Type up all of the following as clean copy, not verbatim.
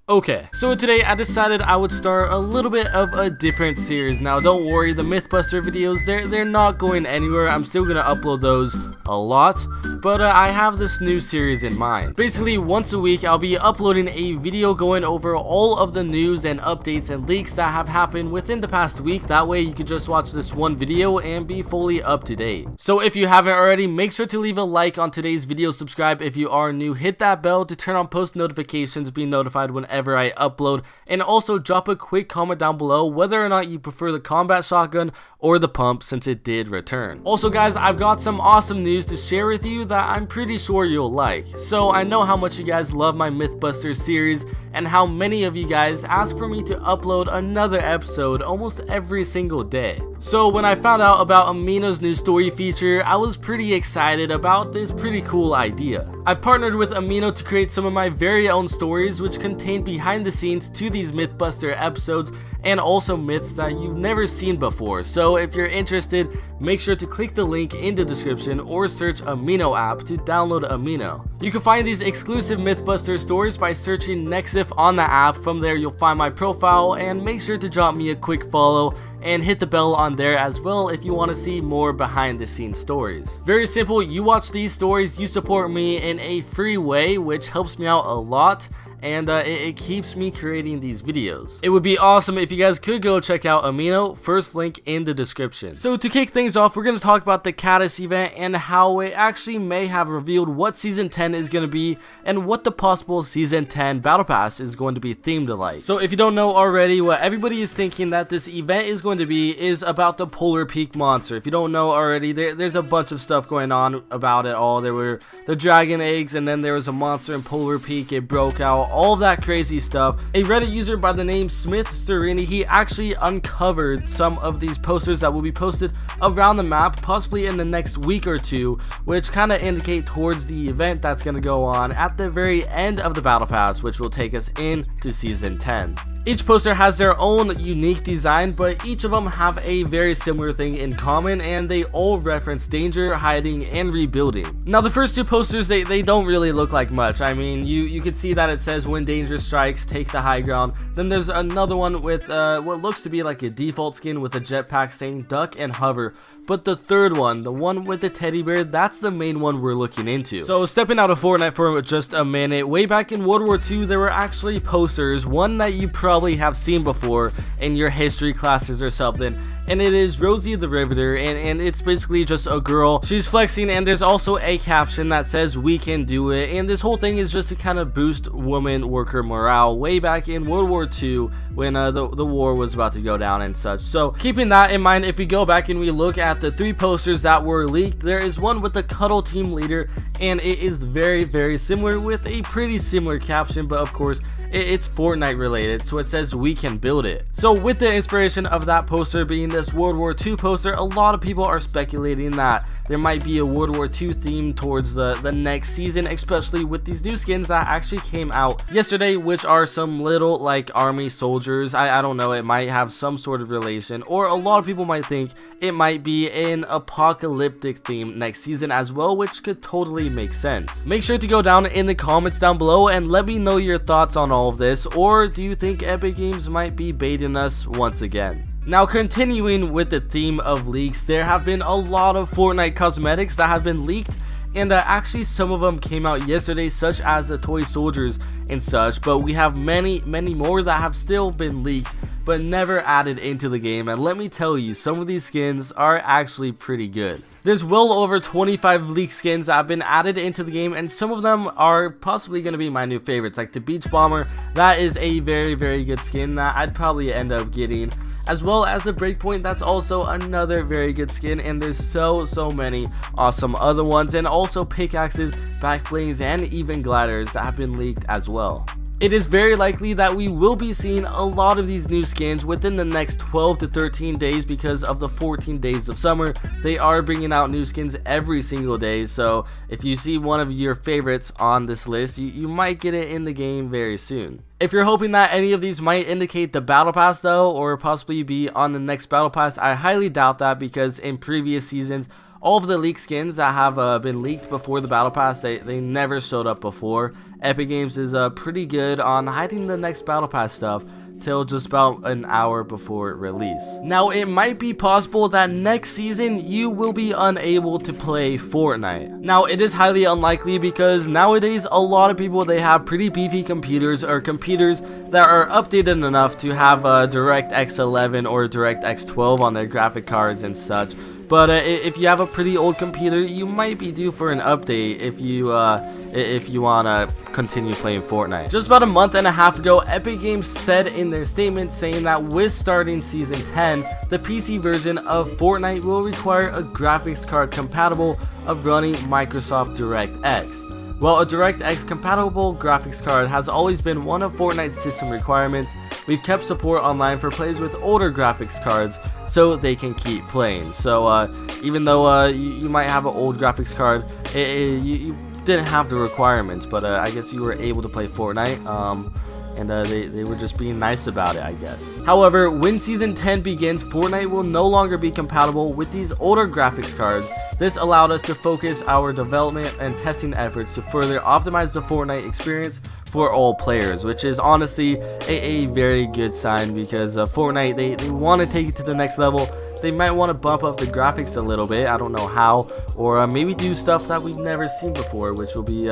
Okay, so today I decided I would start a little bit of a different series. Now don't worry, the Mythbuster videos, they're not going anywhere. I'm still gonna upload those a lot, but I have this new series in mind. Basically, once a week I'll be uploading a video going over all of the news and updates and leaks that have happened within the past week. That way you can just watch this one video and be fully up to date. So if you haven't already, make sure to leave a like on today's video, subscribe if you are new, hit that bell to turn on post notifications, be notified whenever I upload, and also drop a quick comment down below whether or not you prefer the combat shotgun or the pump, since it did return. Also guys, I've got some awesome news to share with you that I'm pretty sure you'll like. So I know how much you guys love my Mythbuster series and how many of you guys ask for me to upload another episode almost every single day. So when I found out about Amino's new story feature, I was pretty excited about this pretty cool idea. I partnered with Amino to create some of my very own stories which contain behind the scenes to these Mythbuster episodes and also myths that you've never seen before. So if you're interested, make sure to click the link in the description or search Amino app to download Amino. You can find these exclusive Mythbuster stories by searching Nexiph on the app. From there you'll find my profile, and make sure to drop me a quick follow and hit the bell on there as well if you want to see more behind the scenes stories. Very simple, you watch these stories, you support me in a free way, which helps me out a lot, and it keeps me creating these videos. It would be awesome if you guys could go check out Amino, first link in the description. So to kick things off, we're going to talk about the Caddis event and how it actually may have revealed what Season 10 is going to be and what the possible Season 10 Battle Pass is going to be themed like. So if you don't know already, what everybody is thinking that this event is going to be is about the Polar Peak monster. If you don't know already, there's a bunch of stuff going on about it all. There were the dragon eggs, and then there was a monster in Polar Peak, it broke out, all of that crazy stuff. A Reddit user by the name Smith Sterini, he actually uncovered some of these posters that will be posted around the map, possibly in the next week or two, which kind of indicate towards the event that's going to go on at the very end of the Battle Pass, which will take us into Season 10. Each poster has their own unique design, but each of them have a very similar thing in common, and they all reference danger, hiding, and rebuilding. Now the first two posters, they don't really look like much. I mean, you can see that it says when danger strikes, take the high ground. Then there's another one with what looks to be like a default skin with a jetpack saying duck and hover. But the third one, the one with the teddy bear, that's the main one we're looking into. So stepping out of Fortnite for just a minute, way back in World War II, there were actually posters, one that you probably have seen before in your history classes or something, and it is Rosie the Riveter, and it's basically just a girl, she's flexing, and there's also a caption that says we can do it, and this whole thing is just to kind of boost woman worker morale way back in World War II when the war was about to go down and such. So keeping that in mind, if we go back and we look at the three posters that were leaked, there is one with the Cuddle Team Leader, and it is very similar with a pretty similar caption, but of course it's Fortnite related, so it says we can build it. So with the inspiration of that poster being this World War II poster, a lot of people are speculating that there might be a World War II theme towards the next season, especially with these new skins that actually came out yesterday, which are some little like army soldiers. I don't know, it might have some sort of relation, or a lot of people might think it might be an apocalyptic theme next season as well, which could totally make sense. Make sure to go down in the comments down below and let me know your thoughts on all of this, or do you think Epic Games might be baiting us once again? Now continuing with the theme of leaks, there have been a lot of Fortnite cosmetics that have been leaked, and actually some of them came out yesterday, such as the toy soldiers and such, but we have many more that have still been leaked but never added into the game, and let me tell you, some of these skins are actually pretty good. There's well over 25 leaked skins that have been added into the game, and some of them are possibly going to be my new favorites, like the Beach Bomber. That is a very good skin that I'd probably end up getting, as well as the Breakpoint. That's also another very good skin, and there's so many awesome other ones, and also pickaxes, backblings, and even gliders that have been leaked as well. It is very likely that we will be seeing a lot of these new skins within the next 12 to 13 days because of the 14 days of summer. They are bringing out new skins every single day, so if you see one of your favorites on this list, you might get it in the game very soon. If you're hoping that any of these might indicate the Battle Pass though, or possibly be on the next Battle Pass, I highly doubt that, because in previous seasons all of the leaked skins that have been leaked before the battle pass, they never showed up before. Epic Games is pretty good on hiding the next battle pass stuff till just about an hour before release. Now, it might be possible that next season you will be unable to play Fortnite. Now, it is highly unlikely because nowadays a lot of people, they have pretty beefy computers or computers that are updated enough to have DirectX 11 or DirectX 12 on their graphic cards and such. But if you have a pretty old computer, you might be due for an update if you want to continue playing Fortnite. Just about a month and a half ago, Epic Games said in their statement saying that with starting Season 10, the PC version of Fortnite will require a graphics card compatible of running Microsoft DirectX. Well, a DirectX compatible graphics card has always been one of Fortnite's system requirements. We've kept support online for players with older graphics cards so they can keep playing. So even though you might have an old graphics card, you didn't have the requirements, but I guess you were able to play Fortnite. And they were just being nice about it, I guess. However, when Season 10 begins, Fortnite will no longer be compatible with these older graphics cards. This allowed us to focus our development and testing efforts to further optimize the Fortnite experience for all players, which is honestly a very good sign because Fortnite, they want to take it to the next level. They might want to bump up the graphics a little bit, I don't know how, or maybe do stuff that we've never seen before, which will be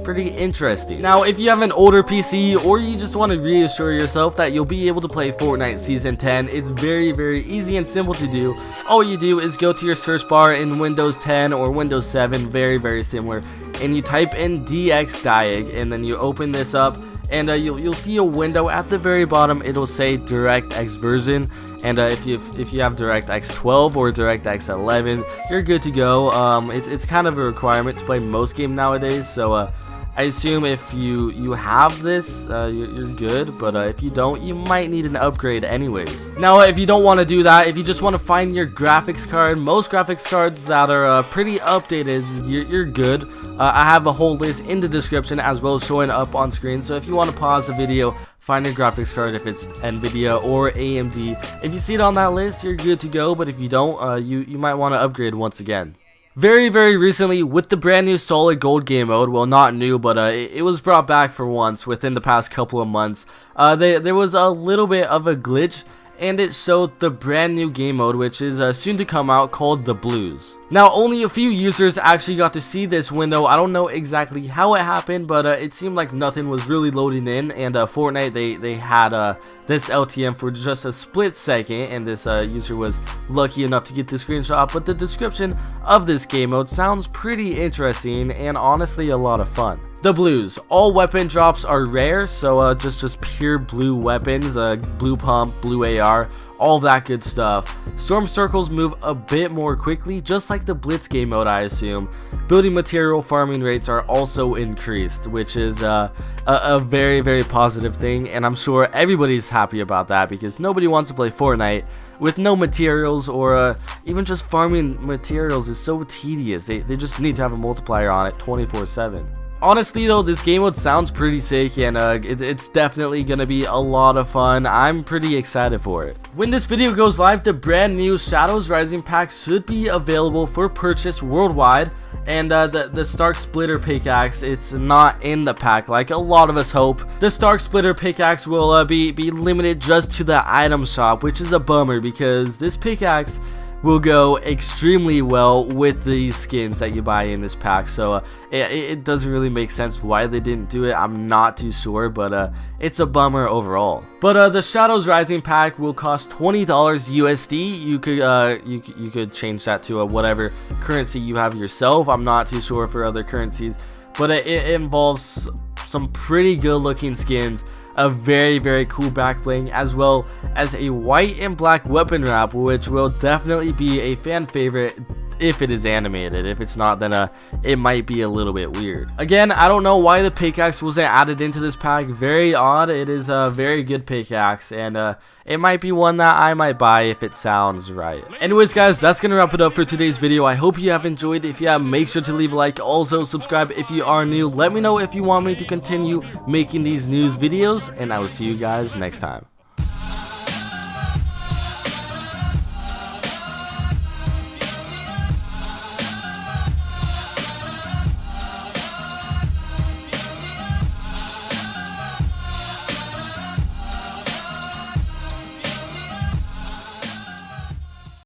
pretty interesting. Now, if you have an older PC or you just want to reassure yourself that you'll be able to play Fortnite Season 10, it's very, very easy and simple to do. All you do is go to your search bar in Windows 10 or Windows 7, very, very similar, and you type in DXDiag, and then you open this up, and you'll see a window at the very bottom. It'll say DirectX version, and if you have DirectX 12 or DirectX 11, you're good to go. It's kind of a requirement to play most games nowadays, so I assume if you have this, you're good, but if you don't, you might need an upgrade anyways. Now, if you don't want to do that, if you just want to find your graphics card, most graphics cards that are pretty updated, you're good. I have a whole list in the description as well as showing up on screen, so if you want to pause the video, find your graphics card if it's NVIDIA or AMD. If you see it on that list, you're good to go, but if you don't, you might want to upgrade once again. Very, very recently, with the brand new solid gold game mode, well, not new, but it was brought back for once within the past couple of months, there was a little bit of a glitch, and it showed the brand new game mode, which is soon to come out, called the Blues. Now, only a few users actually got to see this window. I don't know exactly how it happened, but it seemed like nothing was really loading in, and Fortnite, they had this LTM for just a split second, and this user was lucky enough to get the screenshot. But the description of this game mode sounds pretty interesting and honestly a lot of fun. The Blues. All weapon drops are rare, so just pure blue weapons, blue pump, blue AR, all that good stuff. Storm circles move a bit more quickly, just like the Blitz game mode, I assume. Building material farming rates are also increased, which is a very, very positive thing, and I'm sure everybody's happy about that because nobody wants to play Fortnite with no materials, or even just farming materials is so tedious. They just need to have a multiplier on it 24/7. Honestly though, this game mode sounds pretty sick, and it's definitely gonna be a lot of fun. I'm pretty excited for it. When this video goes live, the brand new Shadows Rising pack should be available for purchase worldwide, and the Stark Splitter pickaxe, it's not in the pack like a lot of us hope. The Stark Splitter pickaxe will be limited just to the item shop, which is a bummer because this pickaxe will go extremely well with these skins that you buy in this pack, so it doesn't really make sense why they didn't do it. I'm not too sure, but it's a bummer overall. But the Shadows Rising pack will cost $20 USD. You could change that to whatever currency you have yourself. I'm not too sure for other currencies, but it involves some pretty good looking skins, a very, very cool back bling, as well as a white and black weapon wrap, which will definitely be a fan favorite if it is animated. If it's not, then it might be a little bit weird. Again, I don't know why the pickaxe wasn't added into this pack. Very odd. It is a very good pickaxe, and it might be one that I might buy if it sounds right. Anyways guys, that's gonna wrap it up for today's video. I hope you have enjoyed. If you have, make sure to leave a like. Also subscribe if you are new. Let me know if you want me to continue making these news videos, and I will see you guys next time.